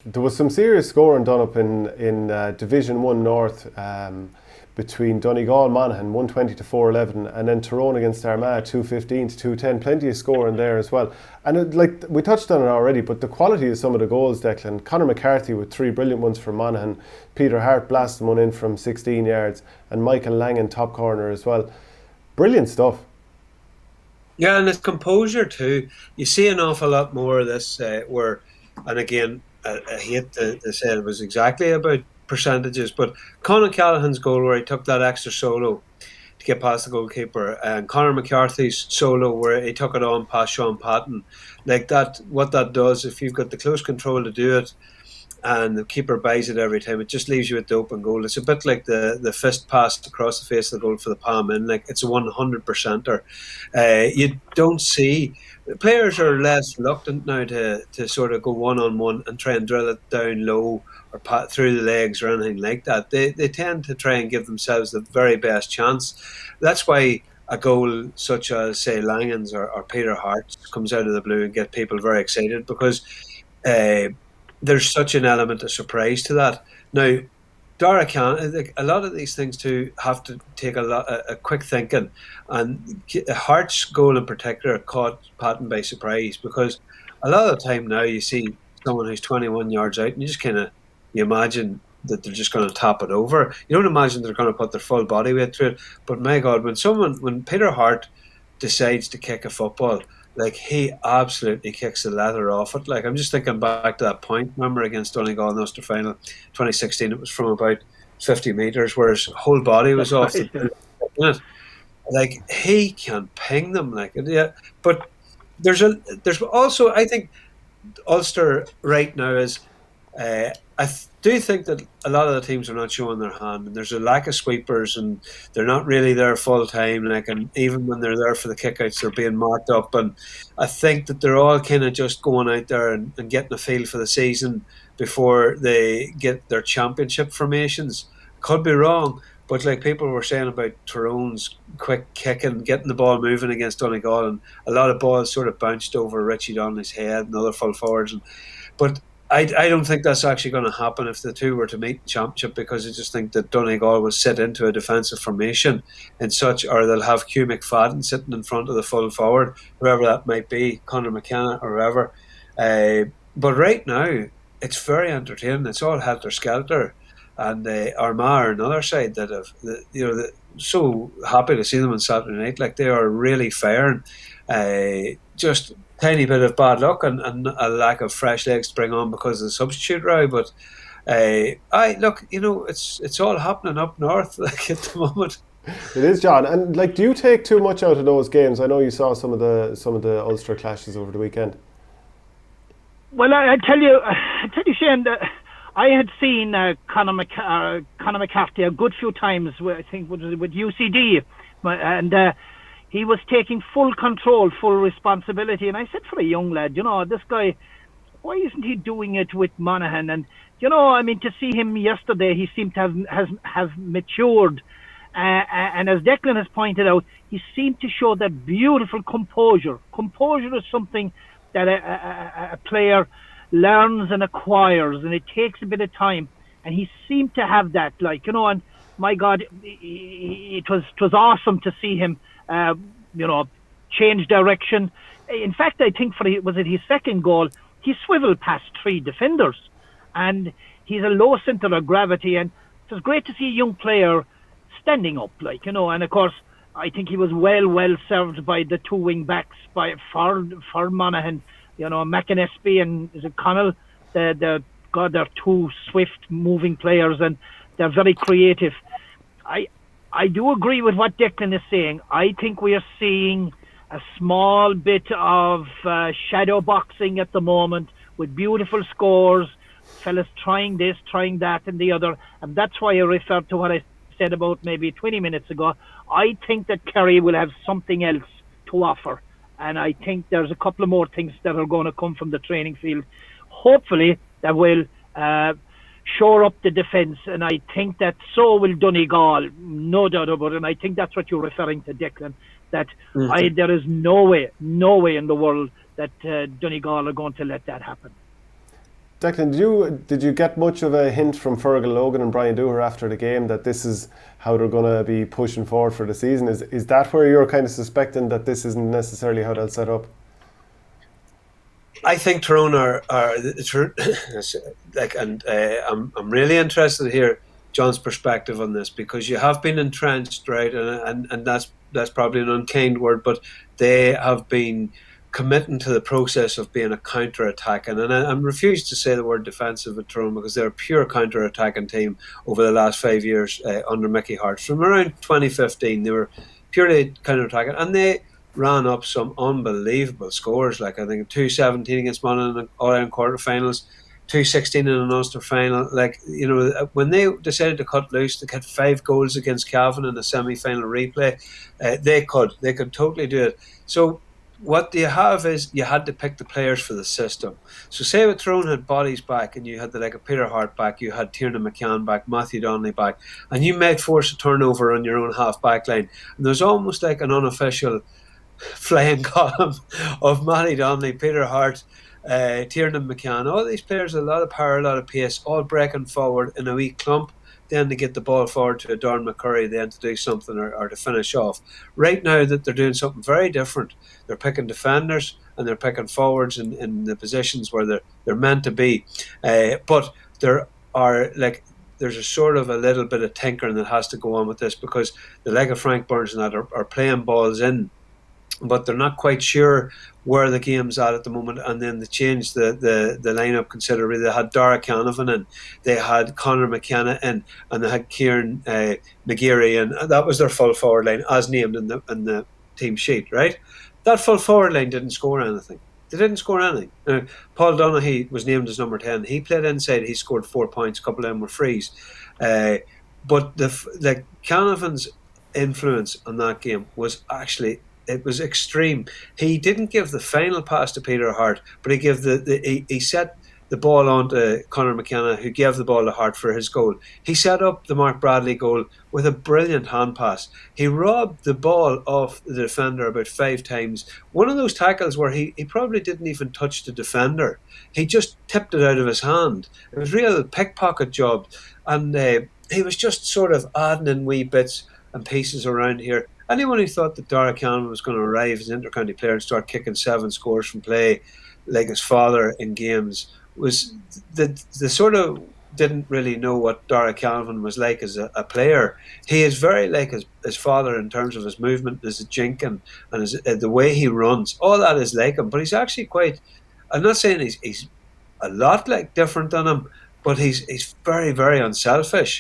There was some serious scoring done up in Division One North between Donegal Monaghan 120 to 411, and then Tyrone against Armagh 215 to 210. Plenty of scoring there as well. And like we touched on it already, but the quality of some of the goals, Declan. Conor McCarthy with three brilliant ones from Monaghan. Peter Hart blasting one in from 16 yards, and Michael Langan top corner as well. Brilliant stuff. Yeah, and it's composure too. You see an awful lot more of this where, and again, I hate to say it was exactly about percentages, but Conor Callahan's goal where he took that extra solo to get past the goalkeeper, and Conor McCarthy's solo where he took it on past Sean Patton, like that. What that does, if you've got the close control to do it, and the keeper buys it every time. It just leaves you with the open goal. It's a bit like the fist pass across the face of the goal for the palm in. Like it's a 100%er. You don't see players are less reluctant now to sort of go one on one and try and drill it down low or pat through the legs or anything like that. They tend to try and give themselves the very best chance. That's why a goal such as say Langens or Peter Hart comes out of the blue and get people very excited because uh, there's such an element of surprise to that. Now, Dara can like, a lot of these things too have to take a quick thinking, and Hart's goal in particular caught Patton by surprise because a lot of the time now you see someone who's 21 yards out, and you just kind of you imagine that they're just going to tap it over. You don't imagine they're going to put their full body weight through it. But my God, when Peter Hart decides to kick a football, like he absolutely kicks the leather off it. Like I'm just thinking back to that point. Remember against Donegal in the Ulster final, 2016. It was from about 50 meters, where his whole body was That's off right. the field. Like he can ping them. Like yeah, but there's also I think Ulster right now is do think that a lot of the teams are not showing their hand, and there's a lack of sweepers, and they're not really there full time. Like, and even when they're there for the kickouts, they're being marked up. And I think that they're all kind of just going out there and getting a feel for the season before they get their championship formations. Could be wrong, but like people were saying about Tyrone's quick kicking, getting the ball moving against Donegal, and a lot of balls sort of bounced over Richie Donnelly's head and other full forwards. But I don't think that's actually going to happen if the two were to meet in championship because I just think that Donegal will sit into a defensive formation and such, or they'll have Hugh McFadden sitting in front of the full forward, whoever that might be, Conor McKenna or whoever. But right now, it's very entertaining. It's all helter skelter, and Armagh are another side that have, so happy to see them on Saturday night. Like they are really fair, just tiny bit of bad luck and a lack of fresh legs to bring on because of the substitute row. But I look, it's all happening up north like at the moment. It is, John. And like, do you take too much out of those games? I know you saw some of the Ulster clashes over the weekend. Well, I tell you, Shane, that I had seen Conor McCarthy a good few times. I think with UCD, and he was taking full control, full responsibility. And I said, for a young lad, this guy, why isn't he doing it with Monaghan? And I mean, to see him yesterday, he seemed to have matured. And as Declan has pointed out, he seemed to show that beautiful composure. Composure is something that a player learns and acquires, and it takes a bit of time. And he seemed to have that, and my God, it was awesome to see him, change direction. In fact, I think was it his second goal, he swiveled past three defenders, and he's a low center of gravity, and it was great to see a young player standing up, and of course, I think he was well served by the two wing backs for Monaghan, McAnespie and is it Connell, they're two swift moving players, and they're very creative. I do agree with what Declan is saying. I think we are seeing a small bit of shadow boxing at the moment with beautiful scores, fellas trying this, trying that, and the other, and that's why I referred to what I said about maybe 20 minutes ago. I think that Kerry will have something else to offer, and I think there's a couple of more things that are going to come from the training field. Hopefully, that will shore up the defence, and I think that so will Donegal, no doubt about it. And I think that's what you're referring to, Declan. That there is no way in the world that Donegal are going to let that happen. Declan, did you get much of a hint from Fergal Logan and Brian Dooher after the game that this is how they're going to be pushing forward for the season? Is that where you're kind of suspecting that this isn't necessarily how they'll set up? I think Tyrone are like, and I'm really interested to hear John's perspective on this, because you have been entrenched, right, and that's probably an unkind word, but they have been committing to the process of being a counter-attacking, and I refuse to say the word defensive at Tyrone, because they're a pure counter-attacking team over the last 5 years under Mickey Hart. From around 2015, they were purely counter-attacking, and they ran up some unbelievable scores. Like, I think 2-17 against Monaghan in the All-Ireland quarterfinals, 2-16 in an Ulster final. Like, you know, when they decided to cut loose, they got 5 goals against Cavan in the semi-final replay. They could totally do it. So what you have is you had to pick the players for the system. So say with Tyrone had bodies back, and you had the like a Peter Hart back, you had Tiernan McCann back, Matthew Donnelly back, and you might force a turnover on your own half back line. And there's almost like an unofficial flying column of Matty Donnelly, Peter Hart, Tiernan McCann, all these players, a lot of power, a lot of pace, all breaking forward in a wee clump, then to get the ball forward to Darren McCurry, then to do something or to finish off. Right now that they're doing something very different. They're picking defenders and they're picking forwards in the positions where they're meant to be. But there are there's a sort of a little bit of tinkering that has to go on with this, because the leg of Frank Burns and that are playing balls in, but they're not quite sure where the game's at the moment. And then they changed the lineup considerably. They had Dara Canavan in, they had Conor McKenna in, and they had Kieran McGeary in. And that was their full forward line as named in the team sheet, right? That full forward line didn't score anything. They didn't score anything. Paul Donaghy was named as number 10. He played inside. He scored 4 points. A couple of them were frees. But Canavan's influence on that game was actually, it was extreme. He didn't give the final pass to Peter Hart, but he gave he set the ball on to Conor McKenna, who gave the ball to Hart for his goal. He set up the Mark Bradley goal with a brilliant hand pass. He robbed the ball off the defender about 5 times. One of those tackles where he probably didn't even touch the defender. He just tipped it out of his hand. It was a real pickpocket job. And he was just sort of adding in wee bits and pieces around here. Anyone who thought that Dara Canavan was going to arrive as an inter-county player and start kicking 7 scores from play like his father in games was the sort of didn't really know what Dara Canavan was like as a player. He is very like his father in terms of his movement, his jink and the way he runs. All that is like him, but he's actually quite, I'm not saying he's a lot like different than him, but he's very, very unselfish.